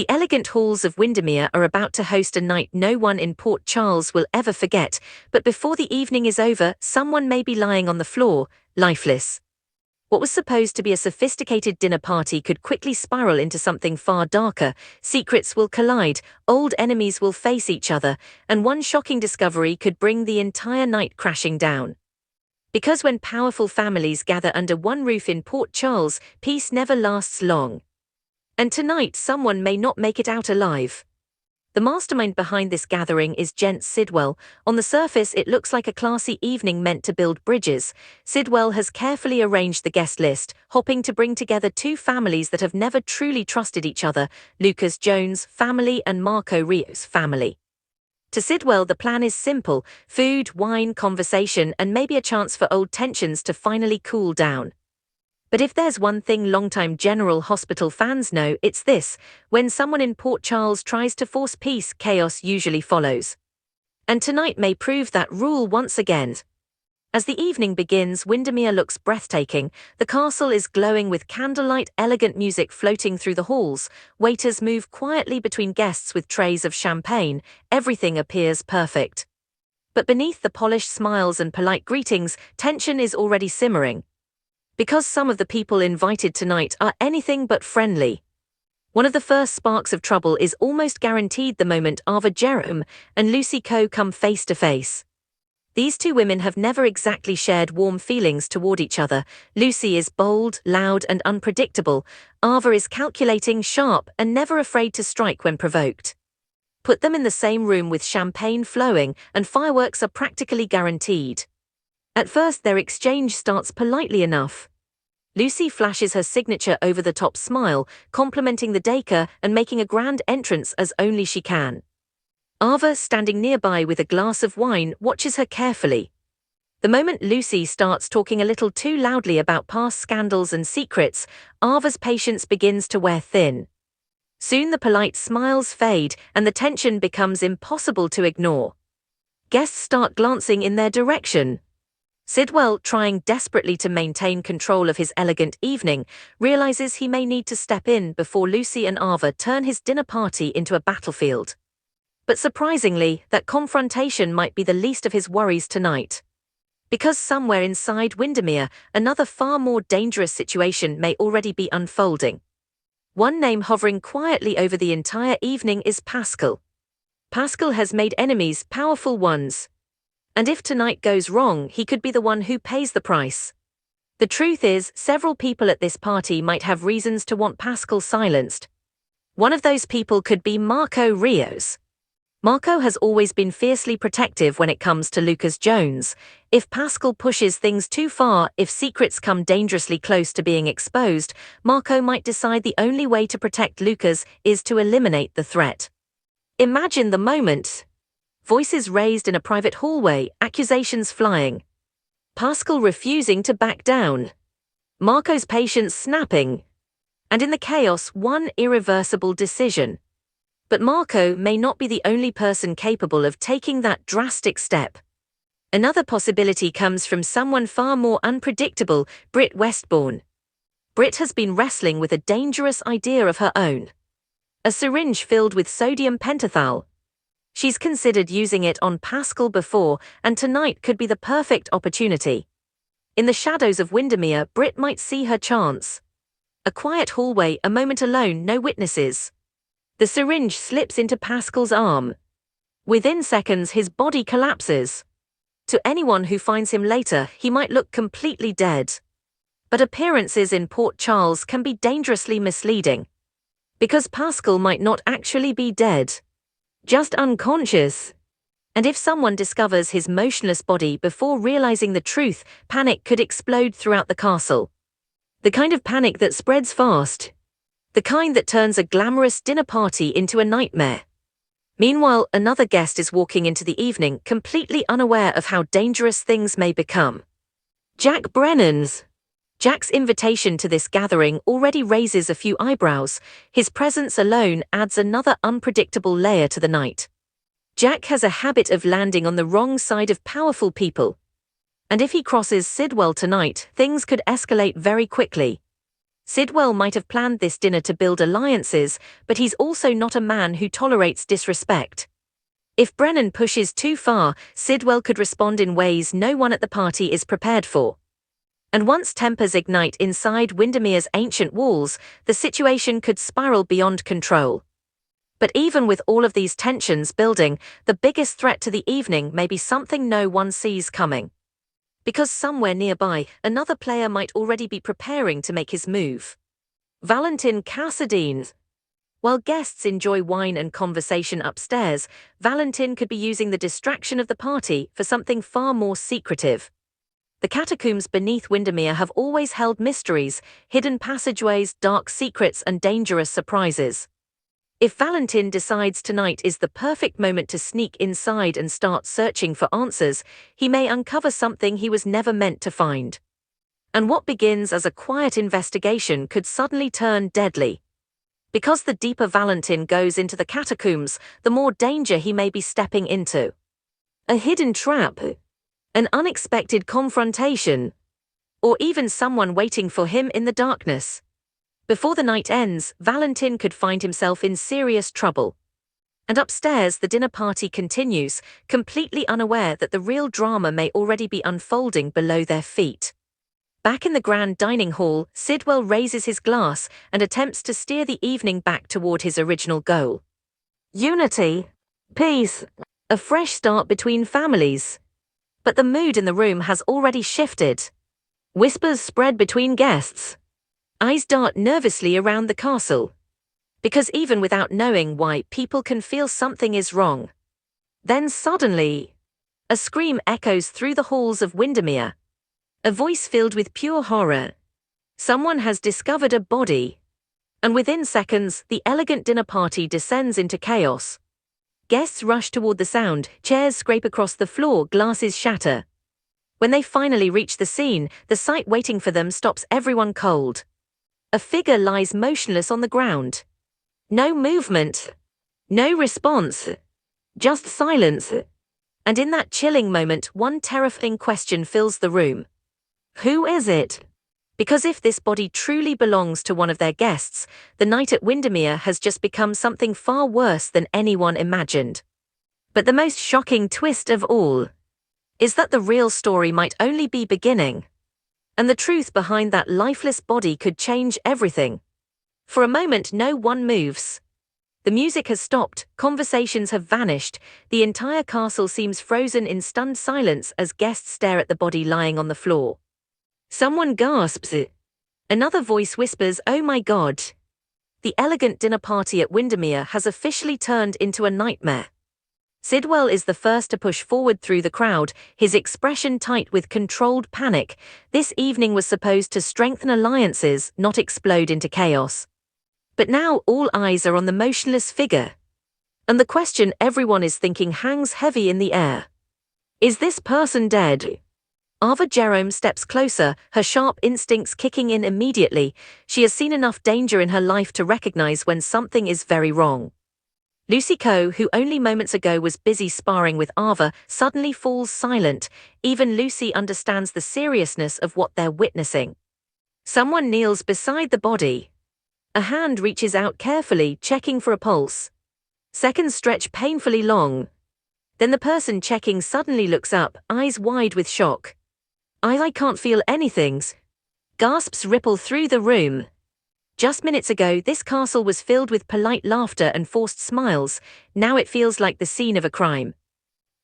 The elegant halls of Wyndemere are about to host a night no one in Port Charles will ever forget, but before the evening is over, someone may be lying on the floor, lifeless. What was supposed to be a sophisticated dinner party could quickly spiral into something far darker. Secrets will collide, old enemies will face each other, and one shocking discovery could bring the entire night crashing down. Because when powerful families gather under one roof in Port Charles, peace never lasts long. And tonight someone may not make it out alive. The mastermind behind this gathering is Gent Sidwell. On the surface it looks like a classy evening meant to build bridges. Sidwell has carefully arranged the guest list, hoping to bring together two families that have never truly trusted each other, Lucas Jones' family and Marco Rio's family. To Sidwell the plan is simple: food, wine, conversation, and maybe a chance for old tensions to finally cool down. But if there's one thing longtime General Hospital fans know, it's this: when someone in Port Charles tries to force peace, chaos usually follows. And tonight may prove that rule once again. As the evening begins, Wyndemere looks breathtaking. The castle is glowing with candlelight, elegant music floating through the halls. Waiters move quietly between guests with trays of champagne. Everything appears perfect. But beneath the polished smiles and polite greetings, tension is already simmering. Because some of the people invited tonight are anything but friendly. One of the first sparks of trouble is almost guaranteed the moment Jerome and Lucy Coe come face to face. These two women have never exactly shared warm feelings toward each other. Lucy is bold, loud, and unpredictable. Ava is calculating, sharp, and never afraid to strike when provoked. Put them in the same room with champagne flowing, and fireworks are practically guaranteed. At first their exchange starts politely enough. Lucy flashes her signature over-the-top smile, complimenting the Dacre and making a grand entrance as only she can. Ava, standing nearby with a glass of wine, watches her carefully. The moment Lucy starts talking a little too loudly about past scandals and secrets, Ava's patience begins to wear thin. Soon the polite smiles fade, and the tension becomes impossible to ignore. Guests start glancing in their direction. Sidwell, trying desperately to maintain control of his elegant evening, realizes he may need to step in before Lucy and Ava turn his dinner party into a battlefield. But surprisingly, that confrontation might be the least of his worries tonight. Because somewhere inside Wyndemere, another far more dangerous situation may already be unfolding. One name hovering quietly over the entire evening is Pascal. Pascal has made enemies, powerful ones. And if tonight goes wrong, he could be the one who pays the price. The truth is, several people at this party might have reasons to want Pascal silenced. One of those people could be Marco Rios. Marco has always been fiercely protective when it comes to Lucas Jones. If Pascal pushes things too far, if secrets come dangerously close to being exposed, Marco might decide the only way to protect Lucas is to eliminate the threat. Imagine the moment. Voices raised in a private hallway, accusations flying. Pascal refusing to back down. Marco's patience snapping. And in the chaos, one irreversible decision. But Marco may not be the only person capable of taking that drastic step. Another possibility comes from someone far more unpredictable, Britt Westbourne. Britt has been wrestling with a dangerous idea of her own. A syringe filled with sodium pentothal. She's considered using it on Pascal before, and tonight could be the perfect opportunity. In the shadows of Wyndemere, Britt might see her chance. A quiet hallway, a moment alone, no witnesses. The syringe slips into Pascal's arm. Within seconds, his body collapses. To anyone who finds him later, he might look completely dead. But appearances in Port Charles can be dangerously misleading. Because Pascal might not actually be dead. Just unconscious. And if someone discovers his motionless body before realizing the truth, panic could explode throughout the castle. The kind of panic that spreads fast. The kind that turns a glamorous dinner party into a nightmare. Meanwhile, another guest is walking into the evening, completely unaware of how dangerous things may become. Jack Brennan's. Jack's invitation to this gathering already raises a few eyebrows. His presence alone adds another unpredictable layer to the night. Jack has a habit of landing on the wrong side of powerful people. And if he crosses Sidwell tonight, things could escalate very quickly. Sidwell might have planned this dinner to build alliances, but he's also not a man who tolerates disrespect. If Brennan pushes too far, Sidwell could respond in ways no one at the party is prepared for. And once tempers ignite inside Windemere's ancient walls, the situation could spiral beyond control. But even with all of these tensions building, the biggest threat to the evening may be something no one sees coming. Because somewhere nearby, another player might already be preparing to make his move. Valentin Cassadine. While guests enjoy wine and conversation upstairs, Valentin could be using the distraction of the party for something far more secretive. The catacombs beneath Wyndemere have always held mysteries, hidden passageways, dark secrets, and dangerous surprises. If Valentin decides tonight is the perfect moment to sneak inside and start searching for answers, he may uncover something he was never meant to find. And what begins as a quiet investigation could suddenly turn deadly. Because the deeper Valentin goes into the catacombs, the more danger he may be stepping into. A hidden trap, an unexpected confrontation, or even someone waiting for him in the darkness. Before the night ends, Valentin could find himself in serious trouble. And upstairs, the dinner party continues, completely unaware that the real drama may already be unfolding below their feet. Back in the grand dining hall, Sidwell raises his glass and attempts to steer the evening back toward his original goal. Unity, peace, a fresh start between families. But the mood in the room has already shifted. Whispers spread between guests. Eyes dart nervously around the castle. Because even without knowing why, people can feel something is wrong. Then suddenly, a scream echoes through the halls of Wyndemere. A voice filled with pure horror. Someone has discovered a body. And within seconds, the elegant dinner party descends into chaos. Guests rush toward the sound, chairs scrape across the floor, glasses shatter. When they finally reach the scene, the sight waiting for them stops everyone cold. A figure lies motionless on the ground. No movement. No response. Just silence. And in that chilling moment, one terrifying question fills the room. Who is it? Because if this body truly belongs to one of their guests, the night at Wyndemere has just become something far worse than anyone imagined. But the most shocking twist of all is that the real story might only be beginning. And the truth behind that lifeless body could change everything. For a moment, no one moves. The music has stopped, conversations have vanished, the entire castle seems frozen in stunned silence as guests stare at the body lying on the floor. Someone gasps. Another voice whispers, "Oh my God." The elegant dinner party at Wyndemere has officially turned into a nightmare. Sidwell is the first to push forward through the crowd, his expression tight with controlled panic. This evening was supposed to strengthen alliances, not explode into chaos. But now all eyes are on the motionless figure. And the question everyone is thinking hangs heavy in the air. Is this person dead? Ava Jerome steps closer, her sharp instincts kicking in immediately. She has seen enough danger in her life to recognize when something is very wrong. Lucy Coe, who only moments ago was busy sparring with Ava, suddenly falls silent. Even Lucy understands the seriousness of what they're witnessing. Someone kneels beside the body. A hand reaches out carefully, checking for a pulse. Seconds stretch painfully long. Then the person checking suddenly looks up, eyes wide with shock. I can't feel anything. Gasps ripple through the room. Just minutes ago, this castle was filled with polite laughter and forced smiles. Now it feels like the scene of a crime.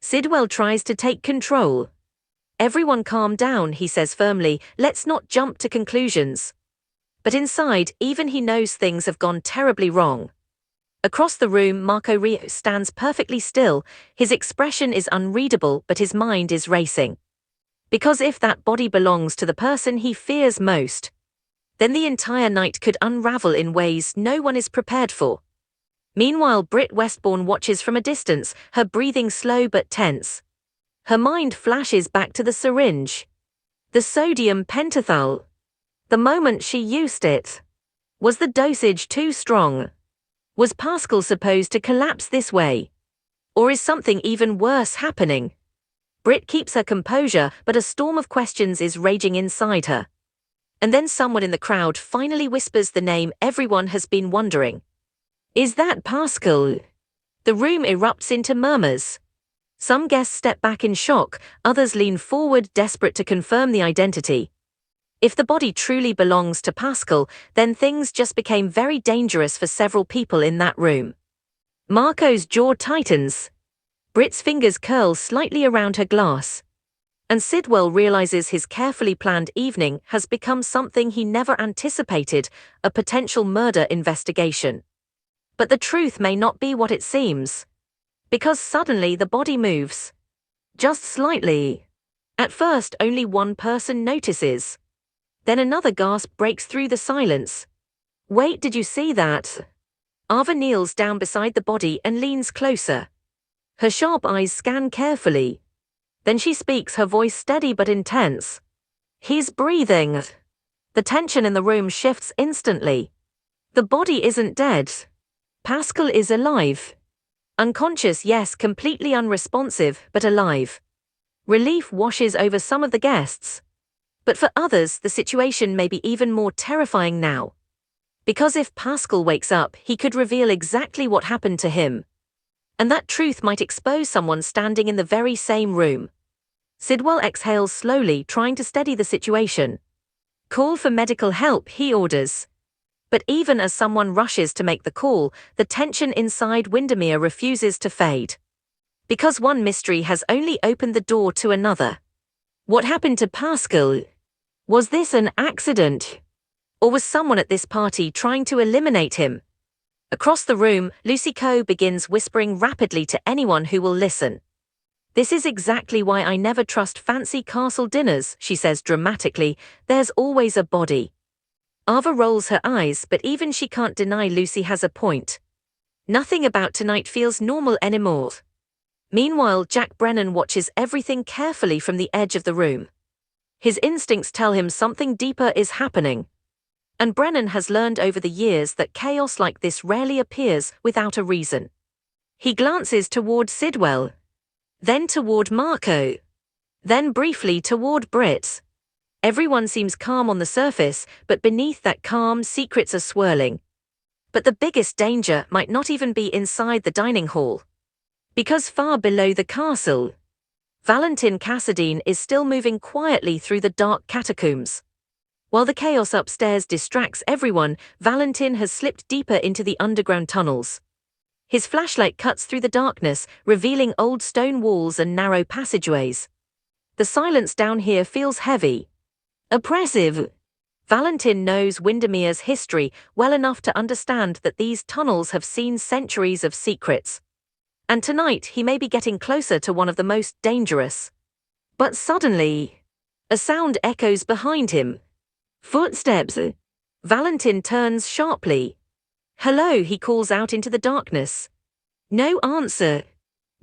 Sidwell tries to take control. "Everyone calm down," he says firmly. "Let's not jump to conclusions." But inside, even he knows things have gone terribly wrong. Across the room, Marco Rio stands perfectly still. His expression is unreadable, but his mind is racing. Because if that body belongs to the person he fears most, then the entire night could unravel in ways no one is prepared for. Meanwhile, Britt Westbourne watches from a distance, her breathing slow but tense. Her mind flashes back to the syringe. The sodium pentothal. The moment she used it. Was the dosage too strong? Was Pascal supposed to collapse this way? Or is something even worse happening? Britt keeps her composure, but a storm of questions is raging inside her. And then someone in the crowd finally whispers the name everyone has been wondering. Is that Pascal? The room erupts into murmurs. Some guests step back in shock, others lean forward desperate to confirm the identity. If the body truly belongs to Pascal, then things just became very dangerous for several people in that room. Marco's jaw tightens. Brit's fingers curl slightly around her glass. And Sidwell realizes his carefully planned evening has become something he never anticipated, a potential murder investigation. But the truth may not be what it seems. Because suddenly the body moves. Just slightly. At first, only one person notices. Then another gasp breaks through the silence. Wait, did you see that? Ava kneels down beside the body and leans closer. Her sharp eyes scan carefully. Then she speaks, her voice steady but intense. He's breathing. The tension in the room shifts instantly. The body isn't dead. Pascal is alive. Unconscious, yes, completely unresponsive, but alive. Relief washes over some of the guests. But for others, the situation may be even more terrifying now. Because if Pascal wakes up, he could reveal exactly what happened to him. And that truth might expose someone standing in the very same room. Sidwell exhales slowly, trying to steady the situation. Call for medical help, he orders. But even as someone rushes to make the call, the tension inside Wyndemere refuses to fade. Because one mystery has only opened the door to another. What happened to Pascal? Was this an accident? Or was someone at this party trying to eliminate him? Across the room, Lucy Coe begins whispering rapidly to anyone who will listen. This is exactly why I never trust fancy castle dinners, she says dramatically. There's always a body. Ava rolls her eyes, but even she can't deny Lucy has a point. Nothing about tonight feels normal anymore. Meanwhile, Jack Brennan watches everything carefully from the edge of the room. His instincts tell him something deeper is happening. And Brennan has learned over the years that chaos like this rarely appears without a reason. He glances toward Sidwell. Then toward Marco. Then briefly toward Brit. Everyone seems calm on the surface, but beneath that calm, secrets are swirling. But the biggest danger might not even be inside the dining hall. Because far below the castle, Valentin Cassadine is still moving quietly through the dark catacombs. While the chaos upstairs distracts everyone, Valentin has slipped deeper into the underground tunnels. His flashlight cuts through the darkness, revealing old stone walls and narrow passageways. The silence down here feels heavy. Oppressive. Valentin knows Windemere's history well enough to understand that these tunnels have seen centuries of secrets. And tonight he may be getting closer to one of the most dangerous. But suddenly, a sound echoes behind him. Footsteps. Valentin turns sharply. Hello, he calls out into the darkness. No answer.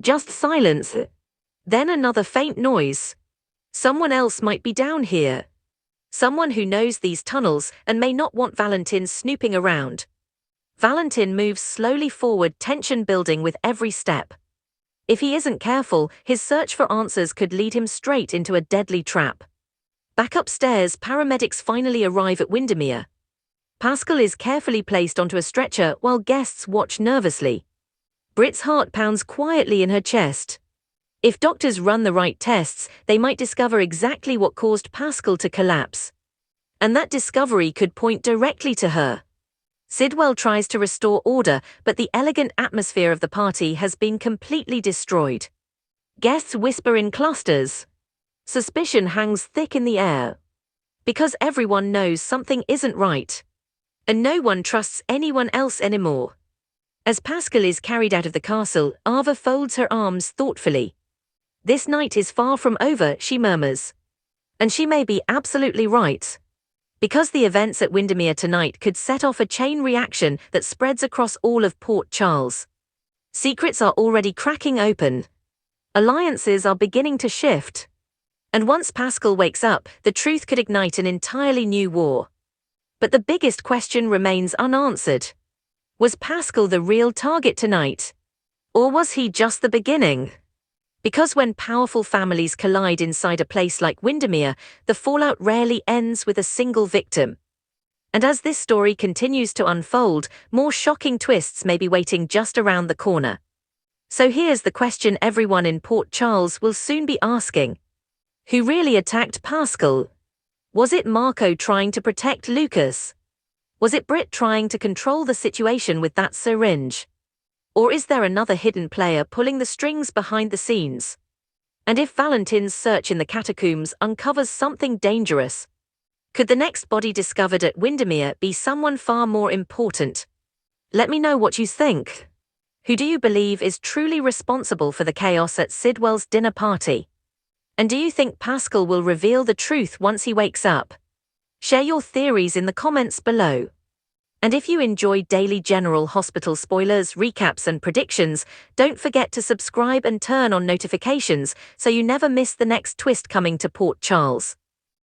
Just silence. Then another faint noise. Someone else might be down here. Someone who knows these tunnels and may not want Valentin snooping around. Valentin moves slowly forward, tension building with every step. If he isn't careful, his search for answers could lead him straight into a deadly trap. Back upstairs, paramedics finally arrive at Wyndemere. Pascal is carefully placed onto a stretcher while guests watch nervously. Brit's heart pounds quietly in her chest. If doctors run the right tests, they might discover exactly what caused Pascal to collapse. And that discovery could point directly to her. Sidwell tries to restore order, but the elegant atmosphere of the party has been completely destroyed. Guests whisper in clusters. Suspicion hangs thick in the air. Because everyone knows something isn't right. And no one trusts anyone else anymore. As Pascal is carried out of the castle, Ava folds her arms thoughtfully. This night is far from over, she murmurs. And she may be absolutely right. Because the events at Wyndemere tonight could set off a chain reaction that spreads across all of Port Charles. Secrets are already cracking open. Alliances are beginning to shift. And once Pascal wakes up, the truth could ignite an entirely new war. But the biggest question remains unanswered. Was Pascal the real target tonight? Or was he just the beginning? Because when powerful families collide inside a place like Wyndemere, the fallout rarely ends with a single victim. And as this story continues to unfold, more shocking twists may be waiting just around the corner. So here's the question everyone in Port Charles will soon be asking. Who really attacked Pascal? Was it Marco trying to protect Lucas? Was it Britt trying to control the situation with that syringe? Or is there another hidden player pulling the strings behind the scenes? And if Valentin's search in the catacombs uncovers something dangerous, could the next body discovered at Wyndemere be someone far more important? Let me know what you think. Who do you believe is truly responsible for the chaos at Sidwell's dinner party? And do you think Pascal will reveal the truth once he wakes up? Share your theories in the comments below. And if you enjoy daily General Hospital spoilers, recaps and predictions, don't forget to subscribe and turn on notifications so you never miss the next twist coming to Port Charles.